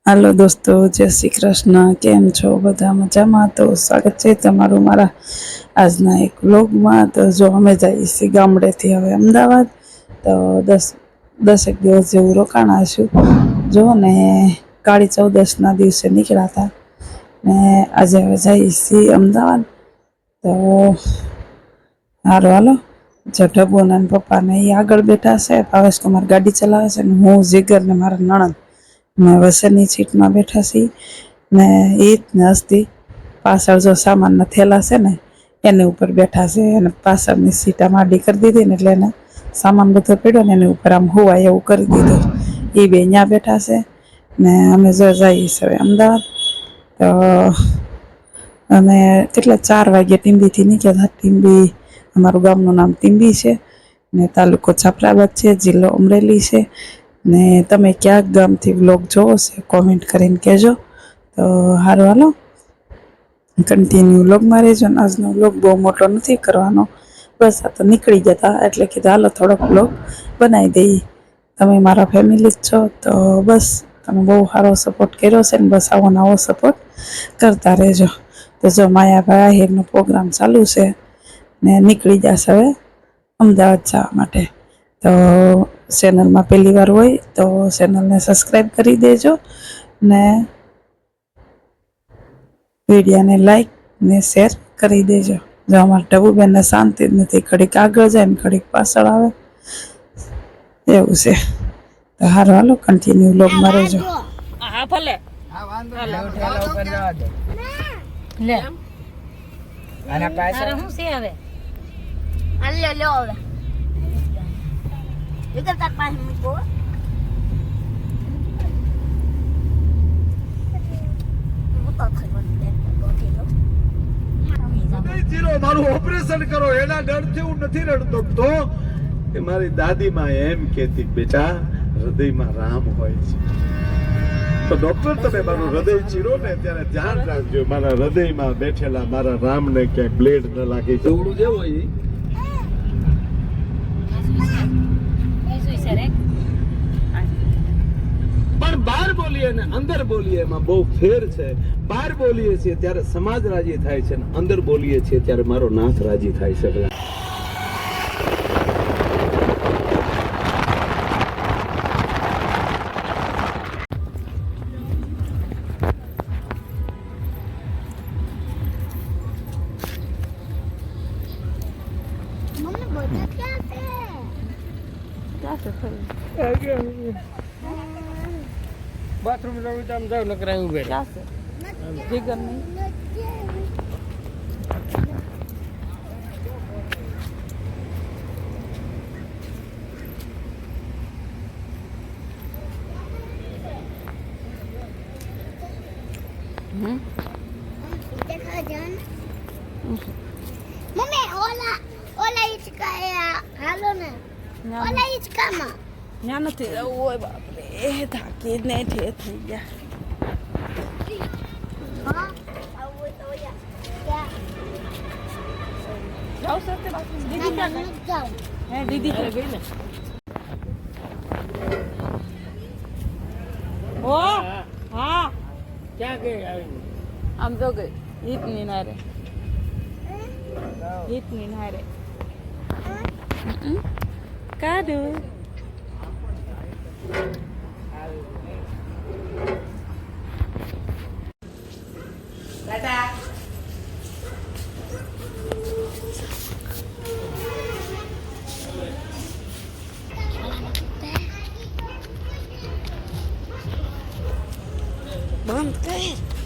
હાલો દોસ્તો, જય શ્રી કૃષ્ણ. કેમ છો બધા? મજામાં? તો સ્વાગત છે તમારું મારા આજના એક વ્લોગમાં. તો જો અમે જઈએ છીએ ગામડેથી હવે અમદાવાદ. તો દસેક દિવસ જેવું રોકાણા છું. જો ને કાળી ચૌદસના દિવસે નીકળ્યા હતા ને આજે હવે જઈએ છીએ અમદાવાદ. તો સારું હાલો. જો ઢબુના પપ્પાને એ આગળ બેઠા છે, ભાવેશ કુમાર ગાડી ચલાવે છે ને હું જીગર ને મારા નણંદ મેં વસરની સીટમાં બેઠા છીએ ને એ જ ને હસ્તી પાછળ જો સામાનના થેલા છે ને એની ઉપર બેઠા છે. અને પાછળની સીટ આમ આડી કરી દીધી ને એટલે એને સામાન બધો પડ્યો ને એની ઉપર આમ હોવાય એવું કરી દીધું. એ બે ત્યાં બેઠા છે ને અમે જો જઈએ છીએ અમદાવાદ. તો અમે કેટલા 4 વાગ્યે ટીંબીથી નીકળ્યા હતા. ટીંબી અમારું ગામનું નામ ટીંબી છે ને તાલુકો જાફરાબાદ છે, જિલ્લો અમરેલી છે. ને તમે ક્યાંક ગામથી વ્લોગ જોવો છે કોમેન્ટ કરીને કહેજો. તો સારું હાલો, કન્ટિન્યુ વ્લોગમાં રહેજો. ને આજનો વ્લોગ બહુ મોટો નથી કરવાનો, બસ આ તો નીકળી ગયા હતા એટલે કીધું હાલો થોડોક વ્લોગ બનાવી દઈએ. તમે મારા ફેમિલી જ છો તો બસ તમે બહુ સારો સપોર્ટ કર્યો છે ને બસ આવો નવો સપોર્ટ કરતા રહેજો. તો જો માયાભાઈ આહિરનો પ્રોગ્રામ ચાલુ છે ને નીકળી જશે હવે અમદાવાદ જવા માટે. તો ચેનલમાં પહેલી વાર હોય તો ચેનલને સબસ્ક્રાઈબ કરી દેજો ને વિડીયોને લાઈક ને શેર કરી દેજો. જો અમારા ટબુબેનને શાંતિ જ નથી, ઘડીક આગળ જાય ને ઘડીક પાછળ આવે એવું છે. તો સારું હાલો, કન્ટિન્યુ વ્લોગમાં રહેજો. હા ભલે. હા વાંધો નહીં, ઠેલા ઉપર જવા દે. લે અને પાછળ શું છે હવે? લ્યો લ્યો હવે વિકલ તાર પાસે મૂકો. મારું ઓપરેશન કરો એના ડરથી હું નથી રડતો. તો કે મારી દાદીમાં એમ કહેતી બેટા હૃદયમાં રામ હોય છે. તો ડોક્ટર તમે મારું હૃદય ચીરો ને ત્યારે ધ્યાન રાખજો મારા હૃદયમાં બેઠેલા મારા રામને ક્યાંક બ્લેડ ન લાગે. જેવડું જેવું હોય પણ બહાર બોલીએ ને અંદર બોલીએ એમાં બહુ ફેર છે. બહાર બોલીએ છીએ ત્યારે સમાજ રાજી થાય છે ને અંદર બોલીએ છીએ ત્યારે મારો નાથ રાજી થાય છે. મમ્મી બોલતા ક્યાં છે? બાથરૂમ જવું તો આમ જાવ નકરા ઉભે રહે. જીગર નહીં देखा जान मम्मी ओला ओला હિચકા હાલો ને ઓલા હિચકામાં ત્યાં નથી રહેવું હોય. બાપરે થાકી જ નહીં ઠે થઈ ગયા. હા આવું તો યા જાવ સર તે બાકી દીદી ક્યાં ક્યાં નથી જાવ. હે દીદી ક્યાં ગઈ ને? ઓ હા ક્યાં ગઈ આવી? આમ તો ગઈ હિતની નારે હિતની નારે કાઢું બંધ કર.